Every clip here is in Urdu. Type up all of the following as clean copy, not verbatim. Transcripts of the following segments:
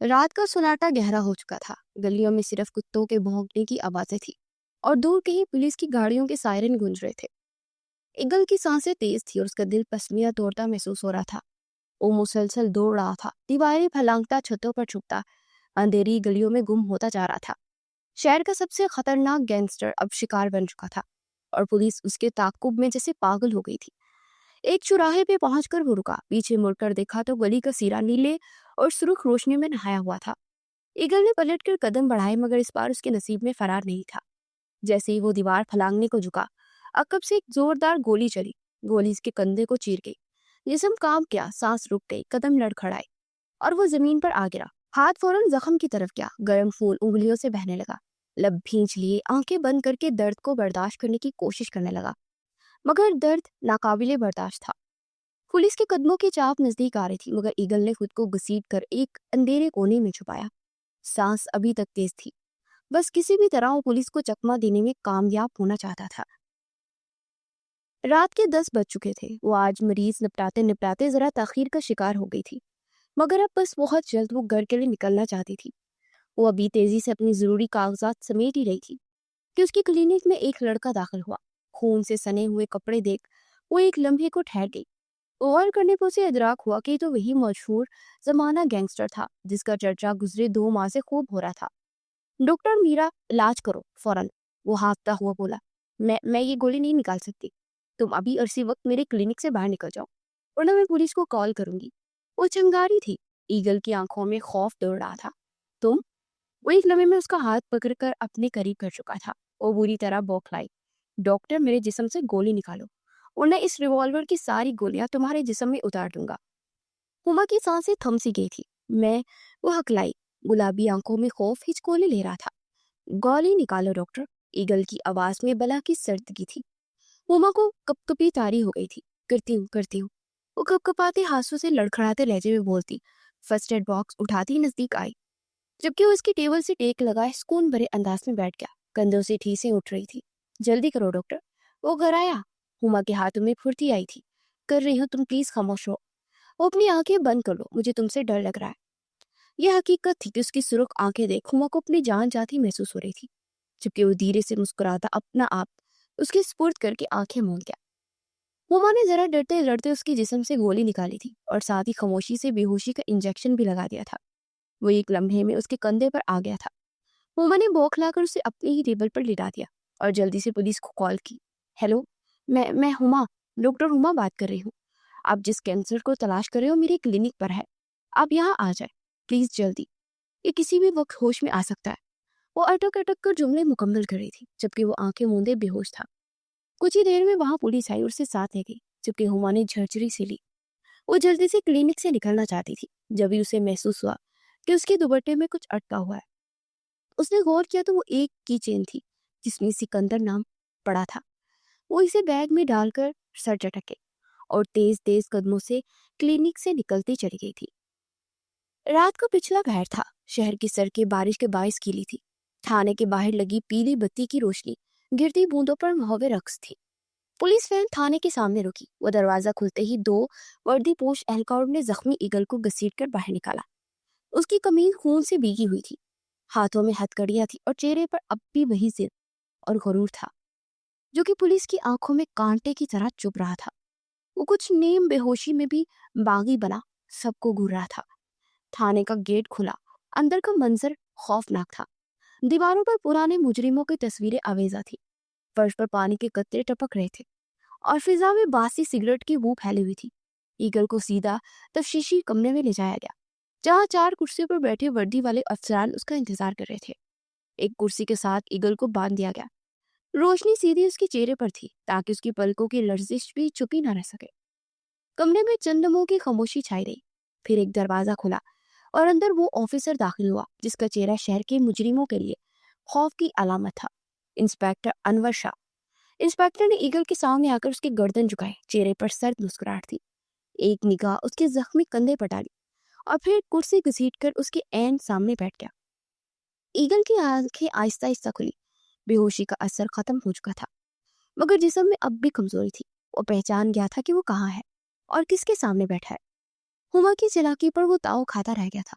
رات کا سناٹا گہرا ہو چکا تھا۔ گلیوں میں صرف کتوں کے بھونکنے کی آوازیں تھی اور دور کہیں پولیس کی گاڑیوں کے سائرن گونج رہے تھے۔ ایگل کی سانسیں تیز تھی اور اس کا دل پسمیاں توڑتا محسوس ہو رہا تھا۔ وہ مسلسل دوڑ رہا تھا، دیواریں پھلانگتا، چھتوں پر چھپتا، اندھیری گلیوں میں گم ہوتا جا رہا تھا۔ شہر کا سب سے خطرناک گینگسٹر اب شکار بن چکا تھا اور پولیس اس کے تعاقب میں جیسے پاگل ہو گئی تھی۔ ایک چوراہے پہ پہنچ کر وہ رکا، پیچھے مڑ کر دیکھا تو گلی کا سیرا نیلے اور سرخ روشنی میں نہایا ہوا تھا۔ ایگل نے پلٹ کر قدم بڑھائے مگر اس بار اس کے نصیب میں فرار نہیں تھا۔ جیسے ہی وہ دیوار پھلانگنے کو جھکا، عقب سے ایک زوردار گولی چلی۔ گولی اس کے کندھے کو چیر گئی، جسم کانپ گیا، سانس رک گئی، قدم لڑکھڑائے اور وہ زمین پر آ گرا۔ ہاتھ فوراً زخم کی طرف گیا، گرم خون انگلیوں سے بہنے لگا۔ لب بھینچ لیے، آنکھیں بند کر کے درد کو برداشت کرنے کی کوشش کرنے لگا، مگر درد ناقابل برداشت تھا۔ پولیس کے قدموں کی چاپ نزدیک آ رہی تھی مگر ایگل نے خود کو گھسیٹ کر ایک اندھیرے کونے میں چھپایا۔ سانس ابھی تک تیز تھی، بس کسی بھی طرح وہ پولیس کو چکما دینے میں کامیاب ہونا چاہتا تھا۔ رات کے 10 بج چکے تھے۔ وہ آج مریض نپٹاتے نپٹاتے ذرا تاخیر کا شکار ہو گئی تھی، مگر اب بس بہت جلد وہ گھر کے لیے نکلنا چاہتی تھی۔ وہ ابھی تیزی سے اپنی ضروری کاغذات سمیٹ ہی رہی تھی کہ اس کی کلینک میں ایک لڑکا داخل ہوا۔ خون سے سنے ہوئے کپڑے دیکھ وہ ایک لمحے کو ٹھہر گئی۔ غور کرنے پر اسے ادراک ہوا کہ تو وہی مشہور زمانہ گینگسٹر تھا جس کا چرچا گزرے 2 ماہ سے خوب ہو رہا تھا۔ ڈاکٹر میرا علاج کرو فوراً، وہ ہانپتا ہوا بولا۔ میں یہ گولی نہیں نکال سکتی، تم ابھی اسی وقت میرے کلینک سے باہر نکل جاؤ ورنہ میں پولیس کو کال کروں گی۔ وہ چنگاری تھی، ایگل کی آنکھوں میں خوف دوڑ رہا تھا۔ تم؟ وہ ایک لمحے میں اس کا ہاتھ پکڑ کر اپنے قریب کر چکا تھا۔ وہ بری طرح بوکھلائی۔ ڈاکٹر میرے جسم سے گولی نکالو ورنہ اس ریوالور کی ساری گولیاں تمہارے جسم میں اتار دوں گا۔ ہما کی سانسیں تھم سی گئی تھی۔ وہ ہکلائی، گلابی آنکھوں میں خوف ہچکولے لے رہا تھا۔ گولی نکالو ڈاکٹر، ایگل کی آواز میں بلا کی سردگی تھی۔ ہما کو کپ کپی تاری ہو گئی تھی۔ کرتی ہوں وہ کپ کپاتے ہاتھوں سے لڑکھڑاتے لہجے میں بولتی، فرسٹ ایڈ باکس اٹھاتی نزدیک آئی، جبکہ وہ اس کی ٹیبل سے ٹیک لگائے سکون بھرے انداز میں بیٹھ گیا۔ کندھوں سے ٹھیسیں اٹھ رہی تھی۔ جلدی کرو ڈاکٹر، وہ گھر آیا۔ ہما کے ہاتھوں میں پھرتی آئی تھی۔ کر رہی ہوں، تم پلیز خاموش ہو۔ وہ اپنی آنکھیں بند کر لو، مجھے تم سے ڈر لگ رہا ہے۔ یہ حقیقت تھی کہ اس کی سرخ آنکھیں دیکھ ہما کو اپنی جان جاتی محسوس ہو رہی تھی، جبکہ وہ دھیرے سے مسکراتا اپنا آپ اس کے سپرد کر کے آنکھیں مول گیا۔ ہما نے ذرا ڈرتے ڈرتے اس کی جسم سے گولی نکالی تھی اور ساتھ ہی خاموشی سے بے ہوشی کا انجیکشن بھی لگا دیا تھا۔ وہ ایک لمحے میں اس کے کندھے پر آ گیا تھا۔ ہما نے بوکھلا کر اسے اپنی ہی ٹیبل پر لٹا دیا اور جلدی سے پولیس کو کال کی۔ ہیلو، میں ہما، ڈاکٹر ہما بات کر رہی ہوں۔ آپ جس کینسر کو تلاش کر رہے ہو میرے کلینک پر ہے، آپ یہاں آ جائیں پلیز جلدی، یہ کسی بھی وقت ہوش میں آ سکتا ہے۔ وہ اٹک اٹک کر جملے مکمل کر رہی تھی جبکہ وہ آنکھیں موندے بے ہوش تھا۔ کچھ ہی دیر میں وہاں پولیس آئی اور اسے ساتھ لے گئی، جبکہ ہما نے جھرجھری سے لی۔ وہ جلدی سے کلینک سے نکلنا چاہتی تھی جب ہی اسے محسوس ہوا کہ اس کے دوپٹے میں کچھ اٹکا ہوا ہے۔ اس نے غور کیا تو وہ ایک کی چین تھی جس میں سکندر نام پڑا تھا۔ وہ اسے بیگ میں ڈال کر سر جھٹکے اور تیز تیز قدموں سے کلینک سے نکلتی چلی گئی تھی۔ رات کا پچھلا پہر تھا۔ شہر کی سڑکیں بارش کے باعث گیلی تھی۔ تھانے کے باہر لگی پیلی بتی کی روشنی گرتی بوندوں پر محو رقص تھی۔ پولیس وین تھانے کے سامنے رکی۔ وہ دروازہ کھلتے ہی 2 وردی پوش اہلکاروں نے زخمی ایگل کو گھسیٹ کر باہر نکالا۔ اس کی قمیض خون سے بھیگی ہوئی تھی، ہاتھوں میں ہتھکڑیاں تھی اور چہرے پر اب بھی وہی ضد اور غرور تھا جو کہ پولیس کی آنکھوں میں کانٹے کی طرح چبھ رہا تھا۔ وہ کچھ نیم بے ہوشی میں بھی باغی بنا سب کو گھور رہا تھا۔ تھانے کا گیٹ کھلا، اندر کا منظر خوفناک تھا۔ دیواروں پر پرانے مجرموں کی تصویریں آویزاں تھی، فرش پر پانی کے قطرے ٹپک رہے تھے اور فضا میں باسی سگریٹ کی بو پھیلی ہوئی تھی۔ ایگل کو سیدھا تفتیشی کمرے میں لے جایا گیا جہاں 4 کرسیوں پر بیٹھے وردی والے افسران اس کا انتظار کر رہے تھے۔ ایک کرسی کے ساتھ ایگل کو باندھ دیا گیا۔ روشنی سیدھی اس کے چہرے پر تھی تاکہ اس کی پلکوں کی لرزش بھی چھپی نہ رہ سکے۔ کمرے میں چند لمحوں کی خاموشی چھائی رہی، پھر ایک دروازہ کھلا اور اندر وہ آفیسر داخل ہوا جس کا چہرہ شہر کے مجرموں کے لیے خوف کی علامت تھا، انسپیکٹر انور شاہ۔ انسپیکٹر نے ایگل کے سامنے آ کر اس کی گردن جھکائی، چہرے پر سرد مسکراہٹ تھی۔ ایک نگاہ اس کے زخمی کندھے پر ڈالی اور پھر کرسی گھسیٹ کر اس کے عین سامنے بیٹھ گیا۔ ایگل کی آنکھیں آہستہ آہستہ کھلی۔ بے ہوشی کا اثر ختم ہو چکا تھا مگر جسم میں اب بھی کمزوری تھی۔ وہ پہچان گیا تھا کہ وہ کہاں ہے اور کس کے سامنے بیٹھا ہے۔ ہما کی چلاکی پر وہ تاؤ کھاتا رہ گیا تھا۔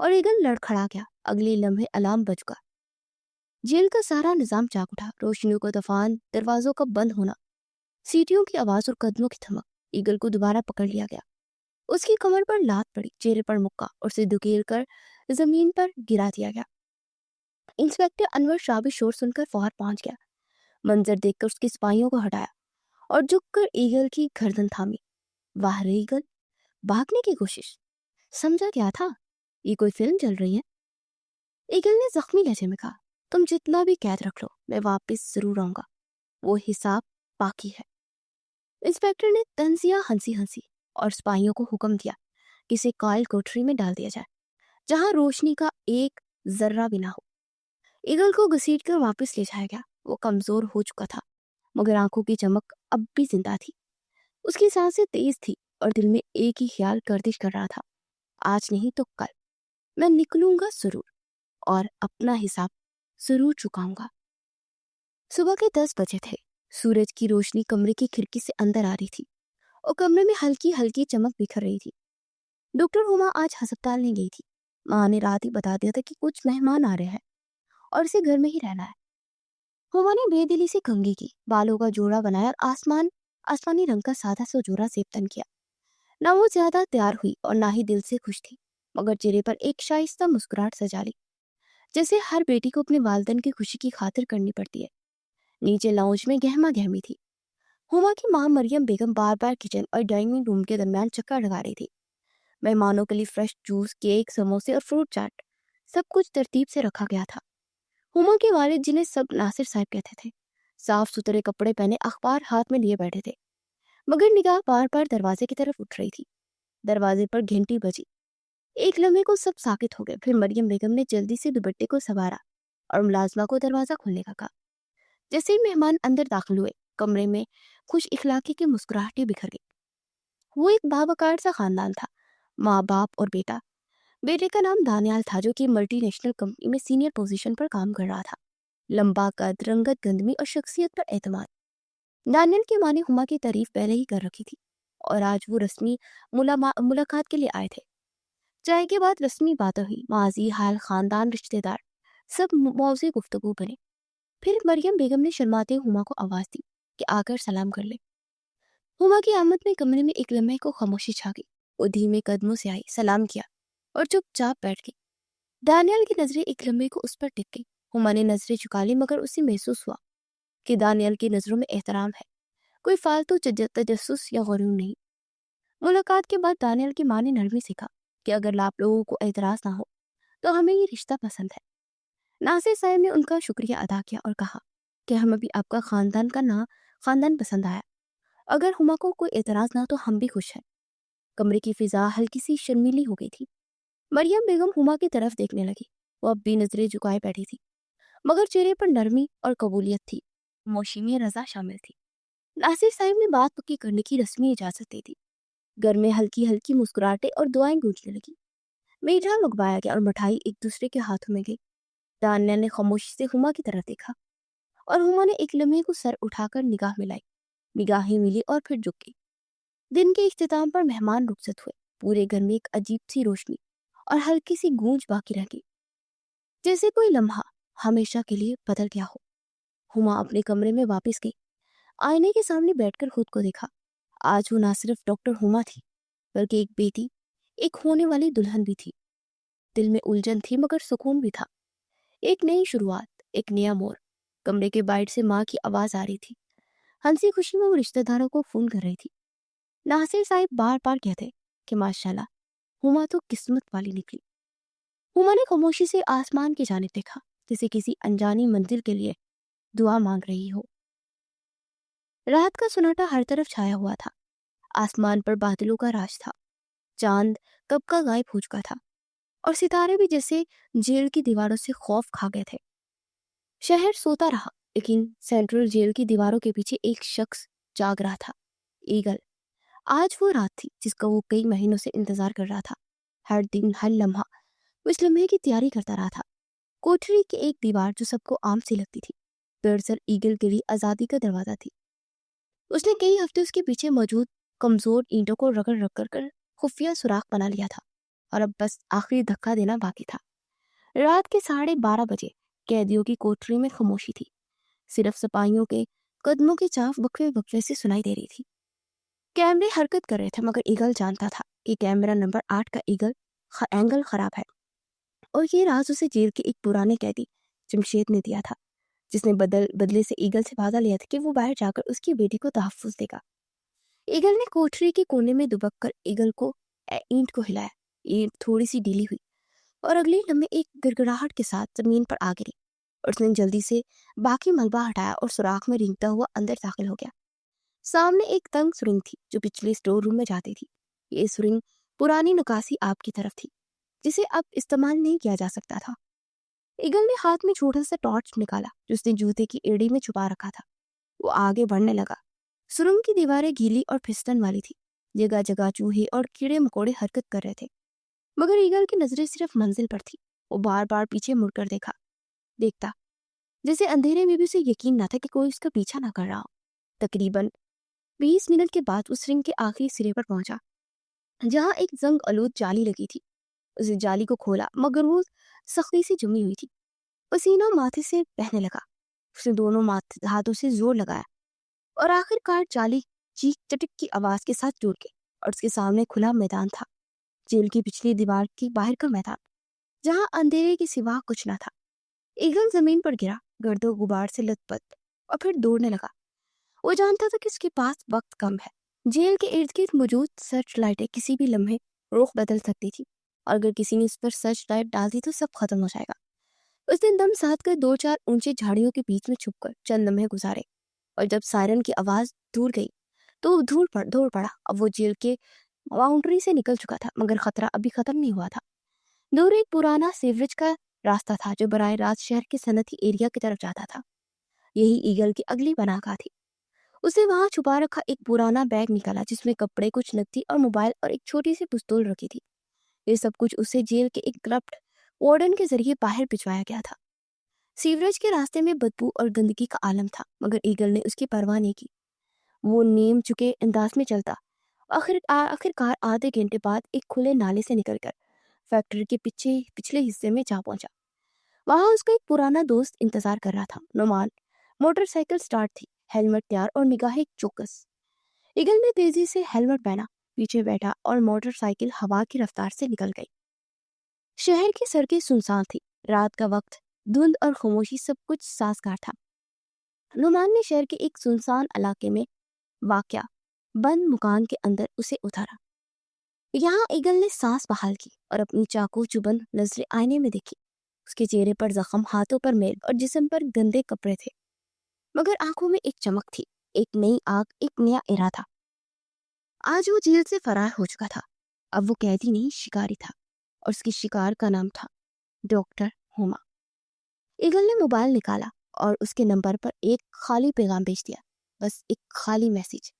اور ایگل لڑکھڑا گیا۔ اگلے لمحے الارم بج گیا۔ جیل کا سارا نظام جاگ اٹھا۔ روشنیوں کا طوفان، دروازوں کا بند ہونا، سیٹیوں کی آواز اور قدموں کی تھمک۔ ایگل کو دوبارہ پکڑ لیا گیا۔ اس کی کمر پر لات پڑی، چہرے پر مکہ، اور اسے دھکیل کر زمین پر گرا دیا گیا۔ انسپکٹر انور شاہ بھی شور سن کر فوراً پہنچ گیا۔ منظر دیکھ کر اس کے سپاہیوں کو ہٹایا اور جھک کر ایگل کی گردن تھامی۔ واہ رے ایگل، بھاگنے کی کوشش! سمجھا کیا تھا یہ کوئی فلم چل رہی ہے؟ ایگل نے زخمی لہجے میں کہا، تم جتنا بھی قید رکھ لو، میں واپس ضرور آؤں گا، وہ حساب باقی ہے۔ انسپکٹر نے طنزیہ ہنسی اور سپاہیوں کو حکم دیا کہ اسے قائل کوٹری میں ڈال دیا جائے، جہاں روشنی کا ایک ذرہ بھی نہ ہو۔ ایگل کو گھسیٹ کر واپس لے جایا گیا۔ وہ کمزور ہو چکا تھا، مگر آنکھوں کی چمک اب بھی زندہ تھی۔ اس کی سانسیں تیز تھی اور دل میں ایک ہی خیال گردش کر رہا تھا، آج نہیں تو کل میں نکلوں گا ضرور، اور اپنا حساب ضرور چکاؤں گا۔ صبح کے 10 بجے تھے۔ سورج کی روشنی کمرے کی کھڑکی سے اندر آ رہی تھی اور کمرے میں ہلکی ہلکی چمک بکھر رہی تھی۔ ڈاکٹر ہما آج ہسپتال نہیں گئی تھی۔ ماں نے رات ہی بتا دیا تھا کہ کچھ مہمان آ رہے ہیں اور اسے گھر میں ہی رہنا ہے۔ ہما نے بے دلی سے کنگھی کی، بالوں کا جوڑا بنایا اور آسمانی رنگ کا سادہ سا جوڑا زیب تن کیا۔ نہ وہ زیادہ تیار ہوئی اور نہ ہی دل سے خوش تھی، مگر چہرے پر ایک شائستہ مسکراہٹ سجا لی، جیسے ہر بیٹی کو اپنے والدین کی خوشی کی خاطر کرنی پڑتی ہے۔ نیچے لاؤنج میں گہما گہمی تھی۔ ہما کی ماں مریم بیگم بار بار کچن اور ڈائننگ روم کے درمیان چکر لگا رہی تھی۔ مہمانوں کے لیے فریش جوس، کیک، سموسے اور فروٹ چاٹ، سب کچھ ترتیب سے رکھا گیا تھا۔ ہما کے والد، جنہیں سب ناصر صاحب کہتے تھے، صاف ستھرے کپڑے پہنے اخبار ہاتھ میں لیے بیٹھے تھے، مگر نگاہ بار بار دروازے کی طرف اٹھ رہی تھی۔ دروازے پر گھنٹی بجی۔ ایک لمحے کو سب ساکت ہو گئے، پھر مریم بیگم نے جلدی سے دوپٹے کو سنوارا اور ملازمہ کو دروازہ کھولنے کا کہا۔ جیسے ہی مہمان اندر داخل ہوئے، کمرے میں خوش اخلاقی کی مسکراہٹیں بکھر گئی۔ وہ ایک باوقار سا خاندان تھا، ماں باپ اور بیٹا۔ بیٹے کا نام دانیال تھا، جو کہ ملٹی نیشنل کمپنی میں سینئر پوزیشن پر کام کر رہا تھا۔ لمبا قد، رنگت گندمی اور شخصیت پر اعتماد۔ دانیال کی ماں نے ہما کی تعریف پہلے ہی کر رکھی تھی اور آج وہ رسمی ملاقات کے لیے آئے تھے۔ چائے کے بعد رسمی باتیں ہوئی، ماضی، حال، خاندان، رشتہ دار، سب موضوع گفتگو بنے۔ پھر مریم بیگم نے شرماتے ہما کو آواز دی کہ آ کر سلام کر لے۔ ہما کی آمد میں کمرے میں ایک لمحے کو خاموشی چھا گئی۔ وہ دھیمے قدموں سے آئی، سلام کیا اور چپ چاپ بیٹھ گئی۔ دانیال کی نظریں ایک لمحے کو اس پر ٹک گئی۔ ہما نے نظریں چکا لی، مگر اسے محسوس ہوا کہ دانیال کی نظروں میں احترام ہے، کوئی فالتو تجسس یا غرور نہیں۔ ملاقات کے بعد دانیال کی ماں نے نرمی سے کہا کہ اگر آپ لوگوں کو اعتراض نہ ہو تو ہمیں یہ رشتہ پسند ہے۔ ناصر صاحب نے ان کا شکریہ ادا کیا اور کہا کہ ہمیں بھی آپ کا خاندان پسند آیا۔ اگر ہما کو کوئی اعتراض نہ تو ہم بھی خوش ہیں۔ کمرے کی فضا ہلکی سی شرمیلی ہو گئی تھی۔ مریم بیگم ہما کی طرف دیکھنے لگی۔ وہ اب بھی نظریں جھکائے بیٹھی تھی، مگر چہرے پر نرمی اور قبولیت تھی، خاموشی میں رضا شامل تھی۔ ناصر صاحب نے بات پکی کرنے کی رسمی اجازت دے دی۔ گھر میں ہلکی ہلکی مسکراہٹیں اور دعائیں گونجنے لگی۔ میٹھا لگوایا گیا اور مٹھائی ایک دوسرے کے ہاتھوں میں گئی۔ دانیال نے خاموشی سے ہما کی طرف دیکھا اور ہما نے ایک لمحے کو سر اٹھا کر نگاہ ملائی۔ نگاہیں ملی اور پھر جھک گئی۔ دن کے اختتام پر مہمان رخصت ہوئے۔ پورے گھر میں ایک عجیب سی روشنی اور ہلکی سی گونج باقی رہ گئی، جیسے کوئی لمحہ ہمیشہ کے لیے بدل گیا ہو۔ ہما اپنے کمرے میں واپس گئی۔ آئینے کے سامنے بیٹھ کر خود کو دیکھا۔ آج وہ نہ صرف ڈاکٹر ہما تھی، بلکہ ایک بیٹی، ایک ہونے والی دلہن بھی تھی۔ دل میں الجھن تھی، مگر سکون بھی تھا۔ ایک نئی شروعات، ایک نیا موڑ۔ کمرے کے باہر سے ماں کی آواز آ رہی تھی۔ ہنسی خوشی میں وہ رشتہ داروں کو فون کر رہی تھی۔ ناصر صاحب بار بار کہتے کہ ماشاءاللہ، ہما تو قسمت والی نکلی۔ ہما نے خاموشی سے آسمان کی جانب دیکھا، جیسے کسی انجانی منزل کے لیے دعا مانگ رہی ہو۔ رات کا سناٹا ہر طرف چھایا ہوا تھا۔ آسمان پر بادلوں کا راج تھا۔ چاند کب کا غائب ہو چکا تھا اور ستارے بھی جیسے جیل کی دیواروں سے خوف کھا گئے تھے۔ شہر سوتا رہا، لیکن سینٹرل جیل کی دیواروں کے پیچھے ایک شخص جاگ رہا تھا، ایگل۔ آج وہ رات تھی جس کا وہ کئی مہینوں سے انتظار کر رہا تھا۔ ہر دن، ہر لمحہ وہ اس لمحے کی تیاری کرتا رہا تھا۔ کوٹری کی ایک دیوار جو سب کو عام سی لگتی تھی، دراصل ایگل کے لیے آزادی کا دروازہ تھی۔ اس نے کئی ہفتے اس کے پیچھے موجود کمزور اینٹوں کو رگڑ کر خفیہ سوراخ بنا لیا تھا۔ اور اب بس آخری دھکا دینا باقی تھا۔ رات کے 12:30 بجے قیدیوں کی کوٹری میں خاموشی تھی، صرف سپاہیوں کے قدموں کی چاف وقفے وقفے سے سنائی دے رہی تھی۔ کیمرے حرکت کر رہے تھے مگر ایگل جانتا تھا کہ کیمرہ نمبر 8 کا اینگل خراب ہے، اور یہ راز اسے جیل کے ایک پرانے قیدی جمشید نے دیا تھا، جس نے بدلے سے ایگل سے وعدہ لیا تھا کہ وہ باہر جا کر اس کی بیٹی کو تحفظ دے گا۔ ایگل نے کوٹری کے کونے میں دبک کر ایگل کو اینٹ کو ہلایا۔ اینٹ تھوڑی سی ڈھیلی ہوئی اور اگلے لمحے ایک گڑگڑاہٹ کے ساتھ زمین پر آ گری، اور اس نے جلدی سے باقی ملبہ ہٹایا اور سوراخ میں رینگتا ہوا اندر داخل ہو گیا۔ سامنے ایک تنگ سرنگ تھی جو پچھلے اسٹور روم میں جاتی تھی۔ یہ سرنگ پرانی نکاسی آپ کی طرف تھی جسے اب استعمال نہیں کیا جا سکتا تھا۔ ایگل نے ہاتھ میں چھوٹا سا ٹارچ نکالا جو اس نے جوتے کی ایڑی میں چھپا رکھا تھا۔ وہ آگے بڑھنے لگا۔ سرنگ کی دیواریں گیلی اور پھسٹن والی تھی، جگہ جگہ چوہے اور کیڑے مکوڑے حرکت کر رہے تھے، مگر ایگل کی نظریں صرف منزل پر تھی۔ وہ بار بار پیچھے مڑ کر دیکھتا جیسے اندھیرے میں بھی اسے یقین نہ تھا کہ کوئی اس کا پیچھا نہ کر رہا ہو۔ تقریباً 20 منٹ کے بعد اس رنگ کے آخری سرے پر پہنچا جہاں ایک زنگ آلود جالی لگی تھی۔ اس نے جالی کو کھولا مگر وہ سختی سے جمی ہوئی تھی۔ پسینہ ماتھے سے بہنے لگا۔ اس نے دونوں ہاتھوں سے زور لگایا اور آخر کار جالی چیخ چٹک کی آواز کے ساتھ ٹوٹ گئی، اور اس کے سامنے کھلا میدان تھا، جیل کی پچھلی دیوار کی باہر کا میدان، جہاں اندھیرے کے سوا کچھ نہ تھا۔ ایگل زمین پر گرا، گرد و غبار سے لت پت، اور پھر دوڑنے لگا۔ وہ جانتا تھا کہ اس کے پاس وقت کم ہے۔ جیل کے ارد گرد موجود سرچ لائٹیں کسی بھی لمحے رخ بدل سکتی تھی، اور اگر کسی نے اس پر سرچ لائٹ ڈال دی تو سب ختم ہو جائے گا۔ اس نے دم ساتھ کر 2-4 اونچے جھاڑیوں کے بیچ میں چھپ کر چند لمحے گزارے، اور جب سائرن کی آواز دور گئی تو وہ دوڑ پڑا۔ اب وہ جیل کے باؤنڈری سے نکل چکا تھا مگر خطرہ ابھی ختم نہیں ہوا تھا۔ دور ایک پرانا سیوریج کا راستہ تھا جو براہ راست شہر کے صنعتی ایریا کی طرف جاتا تھا۔ یہی ایگل کی اگلی پناہ گاہ تھی۔ اسے وہاں چھپا رکھا ایک پرانا بیگ نکالا جس میں کپڑے، کچھ نقدی اور موبائل اور ایک چھوٹی سی پستول رکھی تھی۔ یہ سب کچھ اسے جیل کے ایک کرپٹ وارڈن کے ذریعے باہر بھجوایا گیا تھا۔ سیوریج کے راستے میں بدبو اور گندگی کا عالم تھا مگر ایگل نے اس کی پرواہ نہیں کی۔ وہ نیم چکے انداز میں چلتا، آخر کار آدھے گھنٹے بعد ایک کھلے نالے سے نکل کر فیکٹری کے پچھلے حصے میں جا پہنچا۔ وہاں اس کا ایک پرانا دوست انتظار کر رہا تھا۔ نعمان، موٹر سائیکل سٹارٹ تھی، ہیلمٹ تیار اور نگاہیں چوکس۔ ایگل نے تیزی سے ہیلمٹ پہنا، پیچھے بیٹھا اور موٹر سائیکل ہوا کی رفتار سے نکل گئی۔ شہر کی سڑکیں سنسان تھی، رات کا وقت، دھند اور خاموشی سب کچھ سازگار تھا۔ نعمان نے شہر کے ایک سنسان علاقے میں واقع بند مکان کے اندر اسے اتارا۔ یہاں ایگل نے سانس بحال کی اور اپنی چاقو چبھن نظریں آئینے میں دیکھی۔ اس کے چہرے پر زخم، ہاتھوں پر میل اور جسم پر گندے کپڑے تھے، مگر آنکھوں میں ایک چمک تھی، ایک نئی آنکھ، ایک نیا ارادہ۔ آج وہ جیل سے فرار ہو چکا تھا۔ اب وہ قیدی نہیں، شکاری تھا، اور اس کی شکار کا نام تھا ڈاکٹر ہما۔ ایگل نے موبائل نکالا اور اس کے نمبر پر ایک خالی پیغام بھیج دیا، بس ایک خالی میسج۔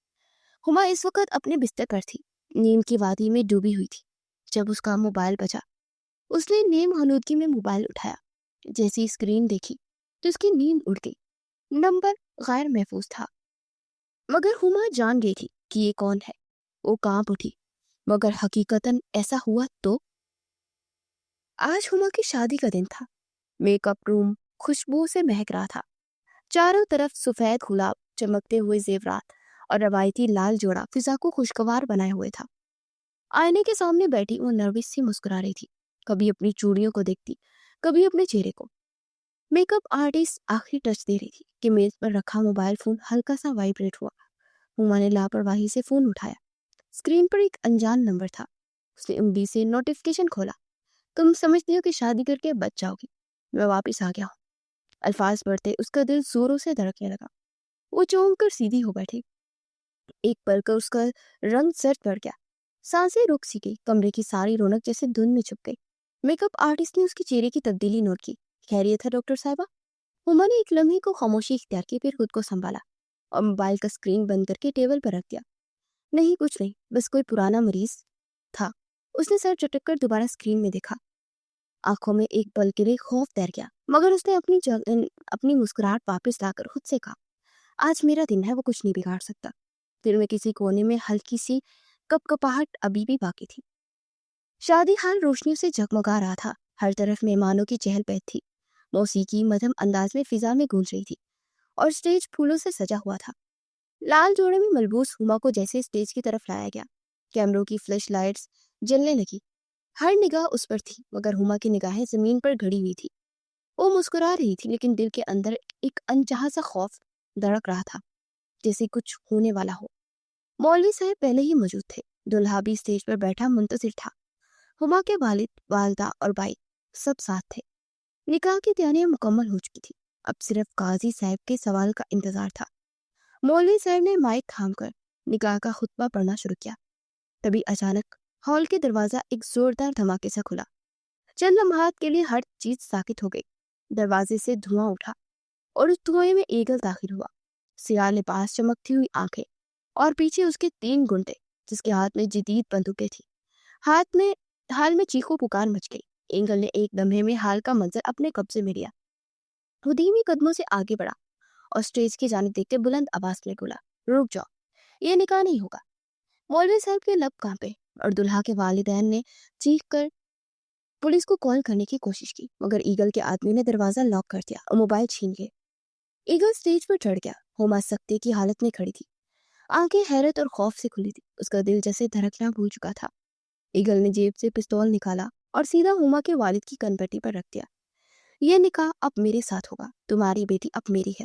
ہما اس وقت اپنے بستر پر تھی، نیند کی وادی میں ڈوبی ہوئی تھی۔ جب اس کا موبائل بجا، اس نے نیم آلودگی میں موبائل اٹھایا۔ جیسی اسکرین دیکھی تو اس کی نیند اڑ گئی۔ نمبر غیر محفوظ تھا، مگر ہما جان گئی تھی کہ یہ کون ہے۔ وہ کانپ اٹھی، مگر حقیقتاً ایسا ہوا تو؟ آج ہما کی شادی کا دن تھا۔ میک اپ روم خوشبو سے مہک رہا تھا، چاروں طرف سفید گلاب، چمکتے ہوئے زیورات اور روایتی لال جوڑا فضا کو خوشگوار بنائے ہوئے تھا۔ آئینے کے سامنے بیٹھی وہ نروس سی مسکرا رہی تھی، کبھی اپنی چوڑیوں کو دیکھتی، کبھی اپنے چہرے کو۔ میک اپ آرٹسٹ آخری ٹچ دے رہی تھی کہ میز پر رکھا موبائل فون ہلکا سا وائبریٹ ہوا۔ ہما نے لاپرواہی سے فون اٹھایا۔ اسکرین پر ایک انجان نمبر تھا۔ اس نے انگلی سے نوٹیفیکیشن کھولا۔ تم سمجھتے ہو کہ شادی کر کے بچ جاؤ گی، میں واپس آ گیا ہوں۔ الفاظ پڑھتے اس کا دل زوروں سے دھڑکنے لگا۔ وہ چونک کر سیدھی ہو بیٹھی۔ ایک پل کر اس کا رنگ سرد پڑ گیا، سانسیں رک سی گئی، کمرے کی ساری رونق جیسے دھند میں چھپ گئی۔ میک اپ آرٹسٹ نے اس کے چہرے کی تبدیلی نوٹ کی۔ خیریت ہے ڈاکٹر صاحبہ؟ ہما نے ایک لمحے کو خاموشی اختیار کی، پھر خود کو سنبھالا اور موبائل کا اسکرین بند کر کے ٹیبل پر رکھ دیا۔ نہیں، کچھ نہیں، بس کوئی پرانا مریض تھا۔ اس نے سر چٹک کر دوبارہ اسکرین میں دیکھا۔ آنکھوں میں ایک پل کے لیے خوف تیر گیا، مگر اس نے اپنی مسکراہٹ واپس لا کر خود سے کہا، آج میرا دن ہے، وہ کچھ نہیں بگاڑ سکتا۔ دل میں کسی کونے میں ہلکی سی کپکپاہٹ ابھی بھی باقی تھی۔ شادی ہال روشنیوں سے جگمگا رہا تھا، ہر طرف مہمانوں کی چہل پہل تھی، موسیقی مدھم انداز میں فضا میں گونج رہی تھی اور اسٹیج پھولوں سے سجا ہوا تھا۔ لال جوڑے میں ملبوس ہما کو جیسے اسٹیج کی طرف لایا گیا، کیمروں کی فلیش لائٹس جلنے لگی، ہر نگاہ اس پر تھی مگر ہما کی نگاہیں زمین پر گھڑی ہوئی تھی۔ وہ مسکرا رہی تھی لیکن دل کے اندر ایک انجہا سا خوف دھڑک رہا تھا، جیسے کچھ ہونے والا ہو۔ مولوی صاحب پہلے ہی موجود تھے، دلہا بھی اسٹیج پر بیٹھا منتظر تھا، ہما کے والد، والدہ اور بھائی سب ساتھ تھے۔ نکاح کی تیاریاں مکمل ہو چکی تھی، اب صرف قاضی صاحب کے سوال کا انتظار تھا۔ مولوی صاحب نے مائک تھام کر نکاح کا خطبہ پڑھنا شروع کیا۔ تبھی اچانک ہال کے دروازہ ایک زوردار دھماکے سے کھلا۔ چند لمحات کے لیے ہر چیز ساکت ہو گئی۔ دروازے سے دھواں اٹھا اور اس دھوئیں میں ایگل داخل ہوا، سیاہ لباس، چمکتی ہوئی آنکھیں اور پیچھے اس کے 3 گنڈے، جس کے ہاتھ میں جدید بندوقیں تھیں۔ حال میں چیخو پکار مچ گئی۔ ایگل نے ایک لمحے میں حال کا منظر اپنے قبضے میں لیا۔ وہ دھیمی قدموں سے آگے بڑھا اور اسٹیج کی جانب دیکھتے بلند آواز میں بولا، رک جاؤ، یہ نکاح نہیں ہوگا۔ مولوی صاحب کے لب کانپے اور دلہا کے والدین نے چیخ کر پولیس کو کال کرنے کی کوشش کی، مگر ایگل کے آدمی نے دروازہ لاک کر دیا اور موبائل چھین گئے۔ ایگل سٹیج پر چڑھ گیا۔ ہما سکتے کی حالت میں کھڑی تھی، آنکھیں حیرت اور خوف سے کھلی تھی، اس کا دل جیسے دھڑکنا بھول چکا تھا۔ ایگل نے جیب سے پستول نکالا اور سیدھا ہما کے والد کی کنپٹی پر رکھ دیا۔ یہ نکاح اب میرے ساتھ ہوگا، تمہاری بیٹی اب میری ہے،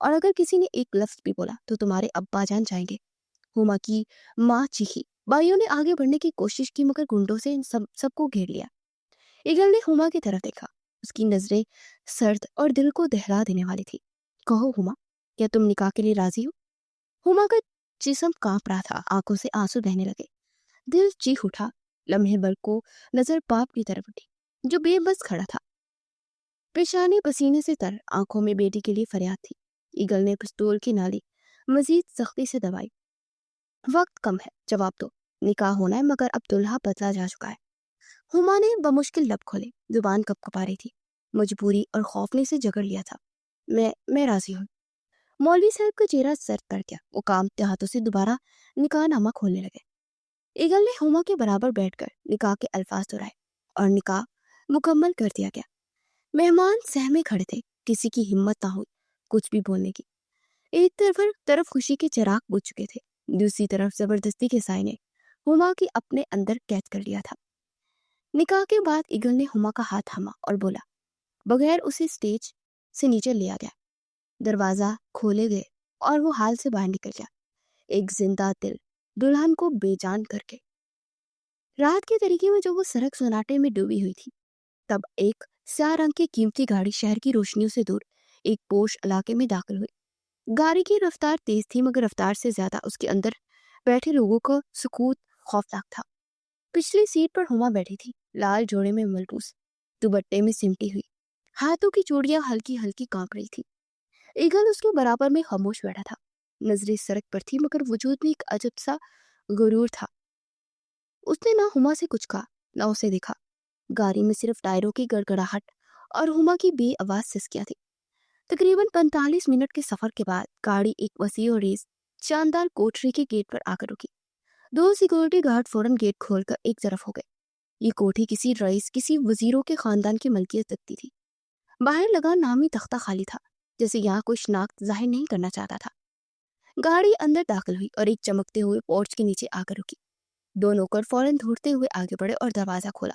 اور اگر کسی نے ایک لفظ بھی بولا تو تمہارے ابا جان جائیں گے۔ ہما کی ماں چیخی۔ بھائیوں نے آگے بڑھنے کی کوشش کی مگر گنڈوں سے سب کو گھیر لیا۔ ایگل نے ہما کی طرف دیکھا، اس کی نظریں سرد اور دل کو دہلا دینے والی تھی۔ کہو ہما، کیا تم نکاح کے لیے راضی ہو؟ ہما کا جسم کانپ رہا تھا، آنکھوں سے آنسو بہنے لگے، دل چیخ اٹھا۔ لمحے بھر کو نظر باپ کی طرف اٹھی جو بے بس کھڑا تھا، پیشانی پسینے سے تر، آنکھوں میں بیٹی کے لیے فریاد تھی۔ ایگل نے پستول کی نالی مزید سختی سے دبائی۔ وقت کم ہے، جواب دو، نکاح ہونا ہے مگر اب دلہا بدلا جا چکا ہے۔ ہما نے بمشکل لب کھولے، زبان کپ کپا رہی تھی، مجبوری اور خوف نے اسے جکڑ لیا تھا۔ میں راضی ہوں۔ مولوی صاحب کا چہرہ سرد پڑ گیا، وہ کانپتے ہاتھوں سے دوبارہ نکاح نامہ کھولنے لگے۔ ایگل نے ہما کے برابر بیٹھ کر نکاح کے الفاظ دہرائے اور نکاح مکمل کر دیا گیا۔ مہمان سہمے کھڑے تھے، کسی کی ہمت نہ ہوئی کچھ بھی بولنے کی۔ ایک طرف خوشی کے چراغ بجھ چکے تھے، دوسری طرف زبردستی کے سائے نے ہما کی اپنے اندر قید کر لیا تھا۔ نکاح کے بعد ایگل نے ہما کا ہاتھ تھاما اور بولا، بغیر اسے اسٹیج سے نیچے لیا گیا، دروازہ کھولے گئے اور وہ حال سے باہر نکل گیا، ایک زندہ دل دلہن کو بے جان کر کے۔ رات کے طریقے میں جو وہ سڑک سناٹے میں ڈوبی ہوئی تھی، تب ایک سیاہ رنگ کی قیمتی گاڑی شہر کی روشنیوں سے دور ایک پوش علاقے میں داخل ہوئی۔ گاڑی کی رفتار تیز تھی مگر رفتار سے زیادہ اس کے اندر بیٹھے لوگوں کا سکوت خوفناک تھا۔ پچھلی سیٹ پر ہما بیٹھی تھی، لال جوڑے میں ملبوس، دوپٹے میں سمٹی ہوئی، ہاتھوں کی چوڑیاں ہلکی ہلکی کانپ رہی تھی۔ ایگل اس کے برابر میں خاموش بیٹھا تھا، نظریں سڑک پر تھی مگر وجود میں ایک عجب سا غرور تھا۔ اس نے نہ ہما سے کچھ کہا نہ اسے دیکھا۔ گاڑی میں صرف ٹائروں کی گڑگڑاہٹ اور ہما کی بے آواز سسکیاں تھی۔ تقریباً 45 منٹ کے سفر کے بعد گاڑی ایک وسیع و ریز شاندار کوٹری کے گیٹ پر آ کر رکی۔ 2 سیکورٹی گارڈ فوراً گیٹ کھول کر ایک طرف ہو گئے۔ یہ کوٹھی کسی رئیس، کسی وزیروں کے خاندان کی ملکیت لگتی تھی۔ باہر لگا نامی تختہ خالی تھا، جیسے یہاں کوئی شناخت ظاہر نہیں کرنا چاہتا تھا۔ گاڑی اندر داخل ہوئی اور ایک چمکتے ہوئے پورچ کے نیچے آ کر رکی۔ 2 نوکر فوراً دوڑتے ہوئے آگے بڑھے اور دروازہ کھولا۔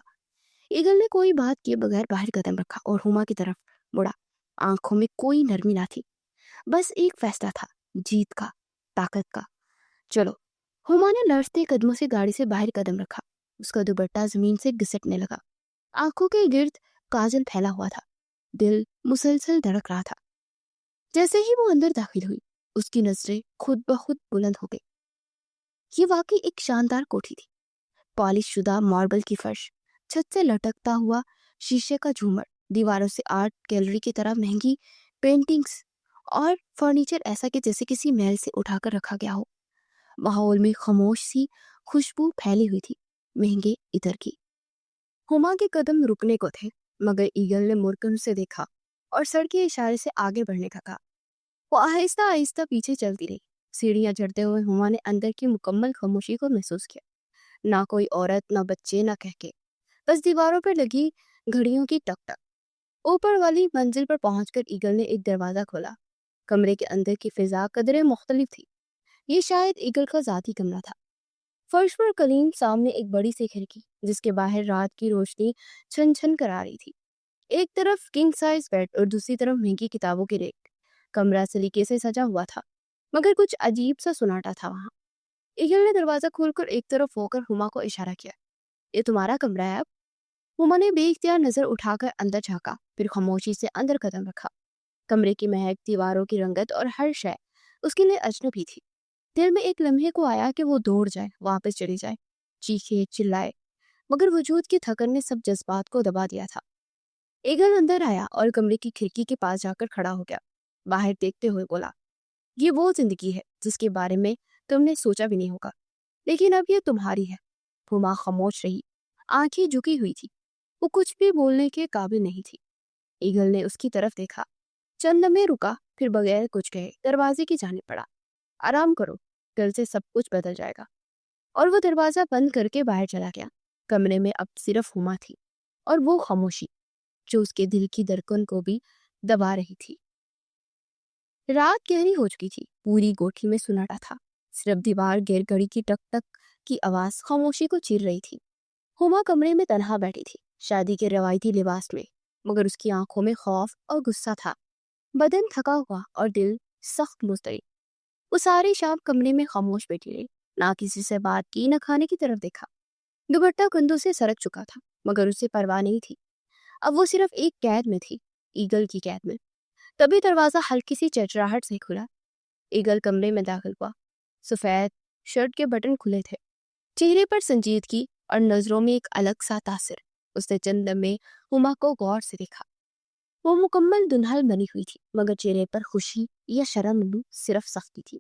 ایگل نے کوئی بات کیے بغیر باہر قدم رکھا اور ہما کی طرف مڑا۔ آنکھوں میں کوئی نرمی نہ تھی، بس ایک فیصلہ تھا، جیت کا، طاقت کا۔ چلو، ہما نے لرزتے قدموں سے گاڑی سے باہر قدم رکھا۔ اس کا دوپٹہ زمین سے گھسٹنے لگا، آنکھوں کے گرد کاجل پھیلا ہوا تھا، دل مسلسل دھڑک رہا تھا۔ جیسے ہی وہ اندر داخل ہوئی، اس کی نظریں خود بخود بلند ہو گئی۔ یہ واقعی ایک شاندار کوٹھی تھی، پالش شدہ ماربل کی فرش، چھت سے لٹکتا ہوا شیشے کا جھومر، دیواروں سے آرٹ گیلری کی طرح مہنگی پینٹنگز اور فرنیچر ایسا کہ جیسے کسی محل سے اٹھا کر رکھا گیا ہو۔ ماحول میں خاموش سی خوشبو پھیلی ہوئی تھی، مہنگے عطر کی۔ ہما کے قدم رکنے کو تھے مگر ایگل نے مڑ کر اسے دیکھا اور سر کے اشارے سے آگے بڑھنے کا کہا۔ وہ آہستہ آہستہ پیچھے چلتی رہی۔ سیڑھیاں چڑھتے ہوئے ہما نے اندر کی مکمل خاموشی کو محسوس کیا۔ نہ کوئی عورت، نہ بچے، نہ کہکے، بس دیواروں پر لگی گھڑیوں کی ٹک ٹک۔ اوپر والی منزل پر پہنچ کر ایگل نے ایک دروازہ کھولا۔ کمرے کے اندر کی فضا قدرے مختلف تھی۔ یہ شاید ایگل کا ذاتی کمرہ تھا۔ فرش پر قلیم، سامنے ایک بڑی سی کھڑکی جس کے باہر رات کی روشنی چھن چھن کر آ رہی تھی۔ ایک طرف کنگ سائز بیڈ اور دوسری طرف مہنگی کتابوں کی ریک۔ کمرہ سلیقے سے سجا ہوا تھا مگر کچھ عجیب سا سناٹا تھا وہاں۔ ایگل نے دروازہ کھول کر ایک طرف ہو کر ہما کو اشارہ کیا۔ یہ تمہارا کمرہ ہے اب؟ ہما نے بے اختیار نظر اٹھا کر اندر جھانکا، پھر خاموشی سے اندر قدم رکھا۔ کمرے کی مہک، دیواروں کی رنگت اور ہر شے اس کے لیے اجنبی تھی۔ دل میں ایک لمحے کو آیا کہ وہ دوڑ جائے، واپس چلی جائے، چیخے چلائے، مگر وجود کی تھکن نے سب جذبات کو دبا دیا تھا۔ ایگل اندر آیا اور کمرے کی کھڑکی کے پاس جا کر کھڑا ہو گیا۔ باہر دیکھتے ہوئے بولا، یہ وہ زندگی ہے جس کے بارے میں تم نے سوچا بھی نہیں ہوگا، لیکن اب یہ تمہاری ہے۔ ہما خاموش رہی، آنکھیں جھکی ہوئی تھی، وہ کچھ بھی بولنے کے قابل نہیں تھی۔ ایگل نے اس کی طرف دیکھا، چند لمحے رکا، پھر بغیر کچھ کہے دروازے کی جانب بڑھا۔ آرام کرو، کل سے سب کچھ بدل جائے گا۔ اور وہ دروازہ بند کر کے باہر چلا گیا۔ کمرے میں اب صرف ہما تھی اور وہ خاموشی جو اس کے دل کی دھڑکن کو بھی دبا رہی تھی۔ رات گہری ہو چکی تھی، پوری کوٹھی میں سناٹا تھا، صرف دیوار گیر گھڑی کی ٹک ٹک کی آواز خاموشی کو چیر رہی تھی۔ ہما کمرے میں تنہا بیٹھی تھی، شادی کے روایتی لباس میں، مگر اس کی آنکھوں میں خوف اور غصہ تھا، بدن تھکا ہوا اور دل سخت مضطرب۔ وہ ساری شام کمرے میں خاموش بیٹھی رہی، نہ کسی سے بات کی، نہ کھانے کی طرف دیکھا۔ دوپٹہ کندھوں سے سرک چکا تھا مگر اسے پرواہ نہیں تھی۔ اب وہ صرف ایک قید میں تھی، ایگل کی قید میں۔ تبھی دروازہ ہلکی سی چرچراہٹ سے کھلا۔ ایگل کمرے میں داخل ہوا۔ سفید شرٹ کے بٹن کھلے تھے، چہرے پر سنجیدگی اور نظروں میں ایک الگ سا تاثر۔ اس نے چند لمحے ہما کو غور سے دیکھا۔ وہ مکمل دلہن بنی ہوئی تھی مگر چہرے پر خوشی یا شرم نہیں، صرف سختی تھی۔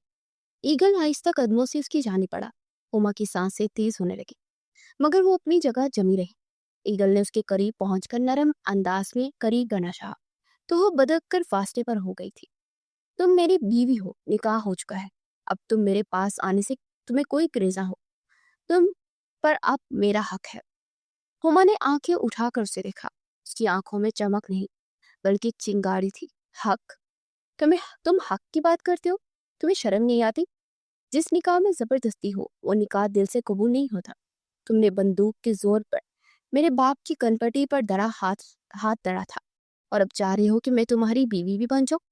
ایگل آہستہ قدموں سے اس کی جانب بڑھا۔ ہما کی سانسیں تیز ہونے لگی مگر وہ اپنی جگہ جمی رہی۔ ایگل نے اس کے قریب پہنچ کر نرم انداز میں قریب کرنا چاہا تو وہ بدک کر فاصلے پر ہو گئی تھی۔ تم میری بیوی ہو، نکاح ہو چکا ہے، اب تم میرے پاس آنے سے تمہیں کوئی گریزہ ہو، تم پر اب میرا حق ہے۔ ہما نے آنکھیں اٹھا کر اسے دیکھا۔ اس کی آنکھوں میں چمک نہیں بلکہ چنگاری تھی۔ حق؟ تم حق کی بات کرتے ہو؟ تمہیں شرم نہیں آتی؟ جس نکاح میں زبردستی ہو وہ نکاح دل سے قبول نہیں ہوتا۔ تم نے بندوق کے زور پر میرے باپ کی کنپٹی پر ہاتھ دڑا تھا اور اب چاہ رہے ہو کہ میں تمہاری بیوی بھی بن جاؤں۔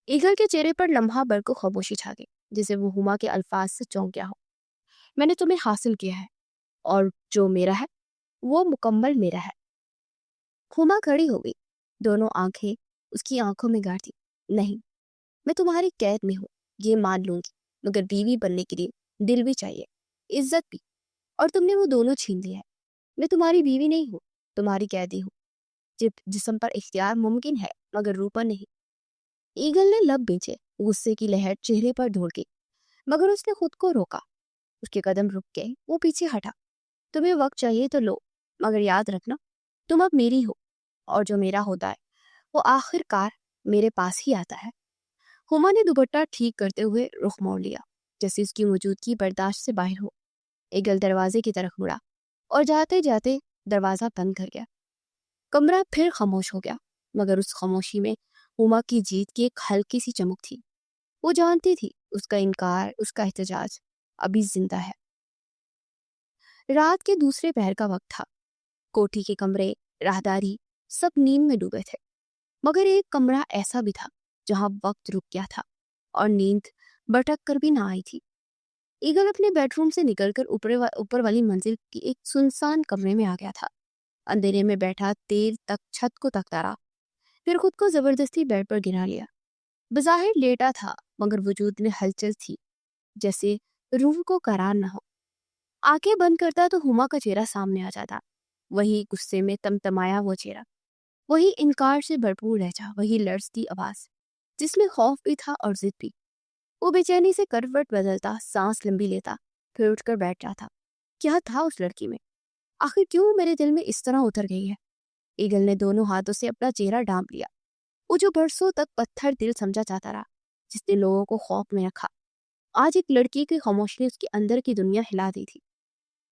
ایگل کے چہرے پر لمحہ بھر کو خاموشی چھا گئی، جسے وہ ہما کے الفاظ سے چونک گیا ہو۔ میں نے تمہیں حاصل کیا ہے اور جو میرا ہے وہ مکمل میرا ہے۔ ہما کھڑی ہو گئی، دونوں آنکھیں اس کی آنکھوں میں گاڑ دی۔ نہیں، میں تمہاری قید میں ہوں، یہ مان لوں گی، مگر بیوی بننے کے لیے دل بھی چاہیے، عزت بھی، اور تم نے وہ دونوں چھین لیا ہے۔ میں تمہاری بیوی نہیں ہوں، تمہاری قیدی ہوں۔ جسم پر اختیار ممکن ہے مگر روح پر نہیں۔ ایگل نے لب بیچے، غصے کی لہر چہرے پر دوڑ گئی مگر اس نے خود کو روکا۔ اس کے قدم رک گئے، وہ پیچھے ہٹا۔ تمہیں وقت چاہیے تو لو، مگر یاد رکھنا تم اب میری ہو، اور جو میرا ہوتا ہے وہ آخر کار میرے پاس ہی آتا ہے۔ ہما نے دوپٹہ ٹھیک کرتے ہوئے رخ موڑ لیا جیسے اس کی موجودگی برداشت سے باہر ہو۔ ایگل دروازے کی طرف مڑا اور جاتے جاتے دروازہ بند کر گیا۔ کمرہ پھر خاموش ہو گیا مگر اس خاموشی میں ہما کی جیت کی ایک ہلکی سی چمک تھی۔ وہ جانتی تھی اس کا انکار، اس کا احتجاج ابھی زندہ ہے۔ رات کے دوسرے پہر کا وقت تھا۔ کوٹھی کے کمرے، راہداری سب نیند میں ڈوبے تھے مگر ایک کمرہ ایسا بھی تھا جہاں وقت رک گیا تھا اور نیند بھٹک کر بھی نہ آئی تھی۔ ایگل اپنے بیڈ روم سے نکل کر اوپر والی منزل کی ایک سنسان کمرے میں آ گیا تھا۔ اندھیرے میں بیٹھا دیر تک چھت کو تکتا رہا، پھر خود کو زبردستی بیڈ پر گرا لیا۔ بظاہر لیٹا تھا مگر وجود میں ہلچل تھی، جیسے روح کو قرار نہ ہو۔ آنکھیں بند کرتا تو ہما کا چہرہ سامنے آ جاتا، وہی غصے میں تمتمایا وہ چہرہ، وہی انکار سے بھرپور لہجہ، وہی لرزتی آواز جس میں خوف بھی تھا اور ضد بھی۔ وہ بے چینی سے کروٹ بدلتا، سانس لمبی لیتا، پھر اٹھ کر بیٹھ جاتا۔ کیا تھا اس لڑکی میں؟ آخر کیوں میرے دل میں اس طرح اتر گئی ہے؟ ایگل نے دونوں ہاتھوں سے اپنا چہرہ ڈھانپ لیا۔ وہ جو برسوں تک پتھر دل سمجھا جاتا رہا، جس نے لوگوں کو خوف میں رکھا، آج ایک لڑکی کی خاموشی نے اس کے اندر کی دنیا ہلا دی تھی۔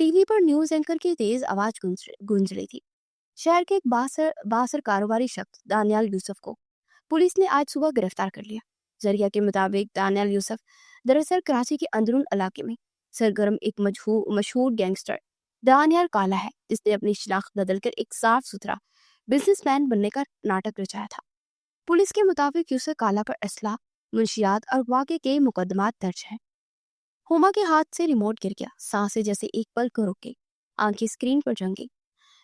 ٹی وی پر نیوز اینکر کی تیز آواز گونج رہی تھی۔ شہر کے ایک بااثر کاروباری شخص دانیال یوسف کو پولیس نے آج صبح گرفتار کر لیا۔ ذریعہ کے مطابق دانیال یوسف دراصل کراچی کے اندرون علاقے میں سرگرم ایک مشہور گینگسٹر دانیال کالا ہے، جس نے اپنی شناخت بدل کر ایک صاف ستھرا بزنس مین بننے کا ناٹک رچایا تھا۔ پولیس کے مطابق یوسف کالا پر اسلحہ، منشیات اور واقعے کے مقدمات درج ہیں۔ ہما کے ہاتھ سے ریموٹ گر گیا، سانسیں جیسے ایک پل کو رک گئی، آنکھیں اسکرین پر جم گئی۔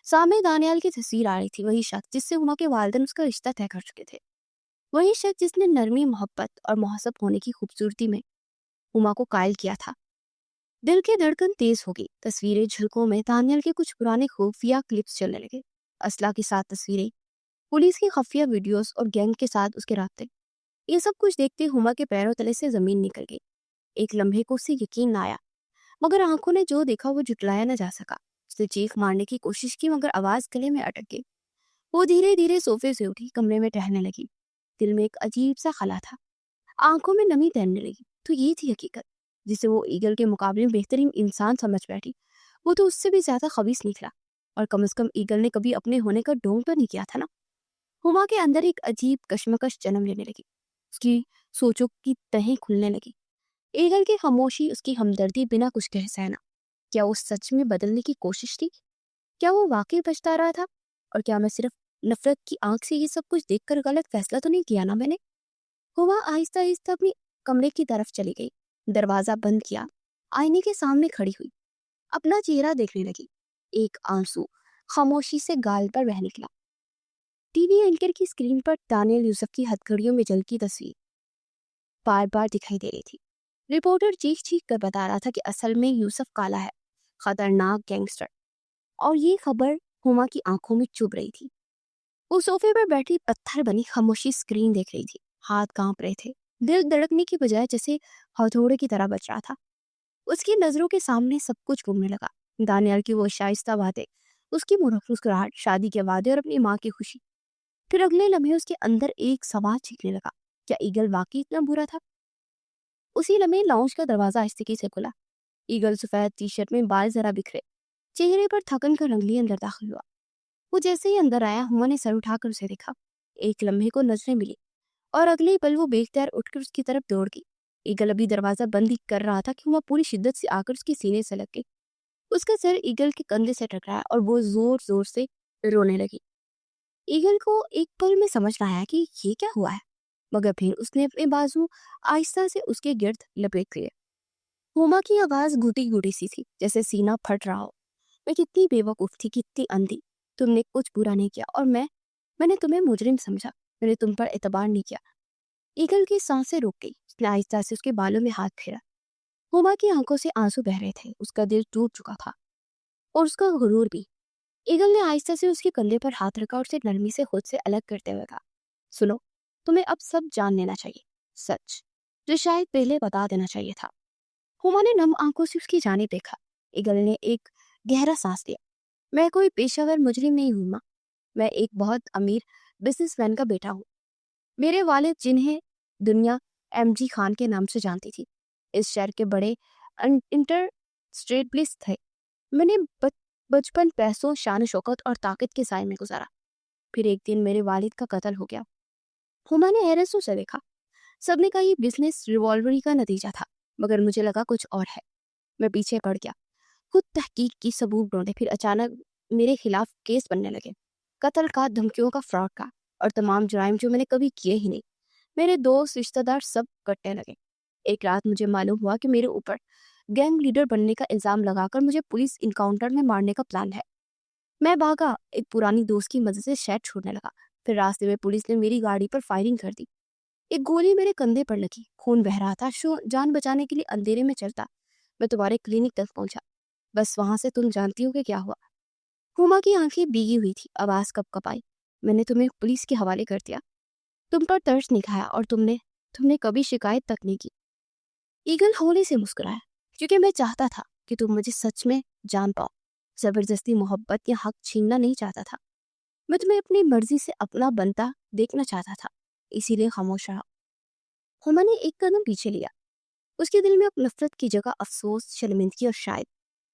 سامنے دانیال کی تصویر آ رہی تھی، وہی شخص جس سے ہما کے والدین اس کا رشتہ طے کر چکے تھے، وہی شخص جس نے نرمی، محبت اور مہذب ہونے کی خوبصورتی میں ہما کو قائل کیا تھا۔ دل کی دھڑکن تیز ہو گئی۔ تصویریں جھلکوں میں دانیال کے کچھ پرانے خفیہ کلپس چلنے لگے، اسلحہ کے ساتھ تصویریں، پولیس کی خفیہ ویڈیوز اور گینگ کے ساتھ اس کے رابطے۔ یہ سب کچھ دیکھتے ہما کے پیروں تلے سے زمین نکل گئی۔ ایک لمحے کو اسے یقین نہ آیا، مگر آنکھوں نے جو دیکھا وہ جھٹلایا نہ جا سکا۔ اس نے چیخ مارنے کی کوشش کی، مگر آواز گلے میں اٹک گئی۔ وہ دھیرے دھیرے صوفے سے اٹھی، کمرے میں ٹہلنے لگی۔ دل میں ایک عجیب سا خلا تھا، آنکھوں میں نمی تیرنے لگی۔ تو یہ تھی حقیقت، جسے وہ ایگل کے مقابلے میں بہترین انسان سمجھ بیٹھی۔ وہ تو اس سے بھی زیادہ خبیث نکلا، اور کم از کم ایگل نے کبھی اپنے ہونے کا ڈھونگ تو نہیں کیا تھا نا۔ ہما کے اندر ایک عجیب کشمکش جنم لینے لگی، اس کی سوچوں کی تہیں کھلنے لگی۔ ایگل کی خاموشی، اس کی ہمدردی بنا کچھ کہہ سہنا، کیا وہ سچ میں بدلنے کی کوشش تھی؟ کیا وہ واقعی پچھتا رہا تھا؟ اور کیا میں صرف نفرت کی آنکھ سے یہ سب کچھ دیکھ کر غلط فیصلہ تو نہیں کیا نا میں نے؟ ہوا آہستہ آہستہ اپنی کمرے کی طرف چلی گئی، دروازہ بند کیا، آئینے کے سامنے کھڑی ہوئی، اپنا چہرہ دیکھنے لگی۔ ایک آنسو خاموشی سے گال پر بہہ نکلا۔ ٹی وی اینکر کی اسکرین پر دانیال یوسف کی ہتھ گھڑیوں میں جھلکی تصویر بار بار دکھائی دے رہی تھی۔ رپورٹر چیخ چیخ کر بتا رہا تھا کہ اصل میں یوسف کالا ہے، خطرناک گینگسٹر، اور یہ خبر ہما کی آنکھوں میں چبھ رہی تھی۔ وہ صوفے پر بیٹھی پتھر بنی خاموشی اسکرین دیکھ رہی تھی، ہاتھ کانپ رہے تھے، دل دھڑکنے کی بجائے جیسے ہتھوڑے کی طرح بچ رہا تھا۔ اس کی نظروں کے سامنے سب کچھ گھومنے لگا، دانیال کی وہ شائستہ باتیں، اس کی مسکراہٹ، شادی کے وعدے اور اپنی ماں کی خوشی۔ پھر اگلے لمحے اس کے اندر ایک سوال چھینکنے لگا، کیا ایگل واقعی اتنا برا تھا؟ اسی لمحے لاؤنج کا دروازہ آہستگی سے کھلا۔ ایگل سفید ٹی شرٹ میں بال ذرا بکھرے، چہرے پر تھکن کا رنگلی اندر داخل ہوا۔ وہ جیسے ہی اندر آیا، ہما نے سر اٹھا کر اسے دیکھا۔ ایک لمحے کو نظریں ملی، اور اگلے پل وہ بے اختیار اٹھ کر اس کی طرف دوڑ گئی۔ ایگل ابھی دروازہ بند ہی کر رہا تھا کہ ہما پوری شدت سے آ کر اس کے سینے سے لگ گئی۔ اس کا سر ایگل کے کندھے سے ٹکرایا اور وہ زور زور سے رونے لگی۔ ایگل کو ایک پل میں سمجھ نہ آیا کہ یہ کیا ہوا ہے، مگر پھر اس نے اپنے بازو آہستہ سے اس کے گرد لپیٹ لیے۔ ہما کی آواز گھٹی گھٹی سی تھی، جیسے سینہ پھٹ رہا ہو۔ میں کتنی بے وقوف تھی، کتنی اندھی۔ تم نے کچھ برا نہیں کیا، اور میں نے تمہیں مجرم سمجھا، میں نے تم پر اعتبار نہیں کیا۔ ایگل کی سانسیں رک گئی، اس نے آہستہ سے اس کے بالوں میں ہاتھ پھیرا۔ ہما کی آنکھوں سے آنسو بہ رہے تھے، اس کا دل ٹوٹ چکا تھا، اور اس کا غرور بھی۔ ایگل نے آہستہ سے اس کے کندھے پر ہاتھ رکھا اور اسے نرمی سے خود سے الگ کرتے ہوئے کہا، سنو، تمہیں اب سب جان لینا چاہیے، سچ جو شاید پہلے بتا دینا چاہیے تھا۔ ہما نے نم آنکھوں سے اس کی جانب دیکھا۔ ایگل نے ایک گہرا سانس لیا۔ میں کوئی پیشہ ور مجرم نہیں ہوں ماں، میں ایک بہت امیر بزنس مین کا بیٹا ہوں۔ میرے والد، جنہیں دنیا ایم جی خان کے نام سے جانتی تھی، اس شہر کے بڑے انٹر اسٹیٹ تھے۔ میں نے بچپن پیسوں، شان و شوکت اور طاقت کے سائے میں گزارا۔ پھر ایک دن میرے والد کا قتل ہو گیا۔ ہما نے حیرت سے دیکھا۔ سب نے کہا یہ بزنس ریوالوری کا نتیجہ تھا، مگر مجھے لگا کچھ اور ہے۔ میں پیچھے پڑ گیا، خود تحقیق کی، ثبوت ڈھونڈے، پھر اچانک میرے خلاف کیس بننے لگے، قتل کا، دھمکیوں کا، فراڈ کا، اور تمام جرائم جو میں نے کبھی کیے ہی نہیں۔ میرے دوست، رشتہ دار سب کٹنے لگے۔ ایک رات مجھے معلوم ہوا کہ میرے اوپر گینگ لیڈر بننے کا الزام لگا کر مجھے پولیس انکاؤنٹر میں مارنے کا پلان ہے۔ میں بھاگا، ایک پرانی دوست کی مدد سے شہر چھوڑنے لگا۔ پھر راستے میں پولیس نے میری گاڑی پر فائرنگ کر دی، ایک گولی میرے کندھے پر لگی، خون بہہ رہا تھا۔ جان بچانے کے لیے اندھیرے میں چلتا میں تمہارے کلینک تک پہنچا، بس وہاں سے تم جانتی ہو کہ کیا ہوا۔ ہما کی آنکھیں بھیگی ہوئی تھی، آواز کپ کپائی، میں نے تمہیں پولیس کے حوالے کر دیا، تم پر ترس نہیں کھایا، اور تم نے کبھی شکایت تک نہیں کی۔ ایگل ہولے سے مسکرایا، کیونکہ میں چاہتا تھا کہ تم مجھے سچ میں جان پاؤ، زبردستی محبت یا حق چھیننا نہیں چاہتا تھا۔ میں تمہیں اپنی مرضی سے اپنا بنتا دیکھنا چاہتا تھا، اسی لیے خاموش رہا۔ ہما نے ایک قدم پیچھے لیا، اس کے دل میں اب نفرت کی جگہ افسوس، شرمندگی اور شاید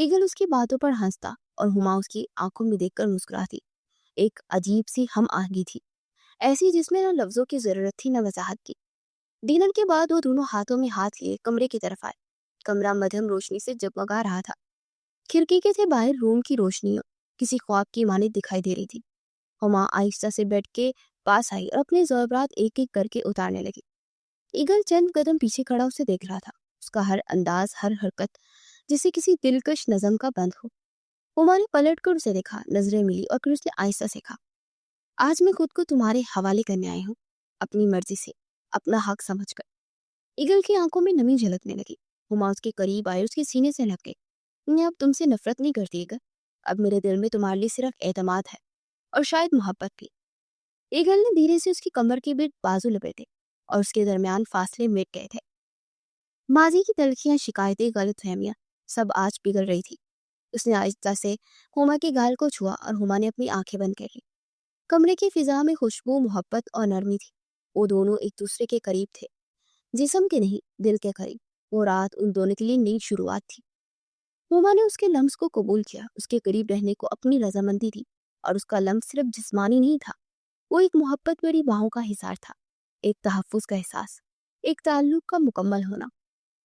ایگل اس کی باتوں پر ہنستا اور ہما اس کی آنکھوں میں دیکھ کر مسکراتی۔ ایک عجیب سی ہم آہنگی تھی، ایسی جس میں نہ لفظوں کی ضرورت تھی نہ وضاحت کی۔ ڈنر کے بعد وہ دونوں ہاتھوں میں ہاتھ لیے کمرے کی طرف آئے۔ کمرہ مدھم روشنی سے جگمگا رہا تھا۔ کھڑکی کے تھے باہر روم کی روشنی کسی خواب کی مانند دکھائی دے رہی تھی۔ ہما آہستہ سے بیڈ کے پاس آئی اور اپنے زیورات ایک ایک کر کے اتارنے لگی۔ ایگل چند قدم پیچھے کھڑا اسے دیکھ رہا تھا، اس کا ہر انداز، ہر حرکت جسے کسی دلکش نظم کا بند ہو۔ ہما نے پلٹ کر اسے دیکھا، نظریں ملی اور پھر اس نے آہستہ سے کہا، آج میں خود کو تمہارے حوالے کرنے آئی ہوں، اپنی مرضی سے، اپنا حق سمجھ کر۔ ایگل کی آنکھوں میں نمی جھلکنے لگی۔ ہما اس کے قریب آئے، اس کے سینے سے لگ گئی۔ میں اب تم سے نفرت نہیں کرتی ایگل، اب میرے دل میں تمہارے لیے صرف اعتماد ہے اور شاید محبت بھی۔ ایگل نے دھیرے سے اس کی کمر کے بیچ بازو لپیٹے اور اس کے درمیان فاصلے مٹ گئے تھے۔ ماضی کی تلخیاں، شکایتیں، غلط فہمیاں سب آج پگھل رہی تھی۔ اس نے آہستہ سے ہما کے گال کو چھوا اور ہما نے اپنی آنکھیں بند کر لی۔ کمرے کی فضا میں خوشبو، محبت اور نرمی تھی۔ وہ دونوں ایک دوسرے کے قریب تھے، جسم کے نہیں، دل کے قریب۔ وہ رات ان دونوں کے لیے نئی شروعات تھی۔ ہما نے اس کے لمس کو قبول کیا، اس کے قریب رہنے کو اپنی رضامندی دی، اور اس کا لمس صرف جسمانی نہیں تھا، وہ ایک محبت بھری باہوں کا حصار تھا، ایک تحفظ کا احساس، ایک تعلق کا مکمل ہونا۔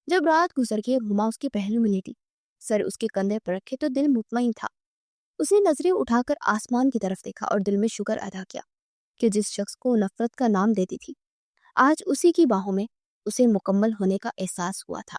جب رات گزر گئی اور ہما اس کے پہلو میں لیٹی، سر اس کے کندھے پر رکھے، تو دل مطمئن تھا۔ اس نے نظریں اٹھا کر آسمان کی طرف دیکھا اور دل میں شکر ادا کیا کہ جس شخص کو نفرت کا نام دیتی تھی، آج اسی کی باہوں میں اسے مکمل ہونے کا احساس ہوا تھا۔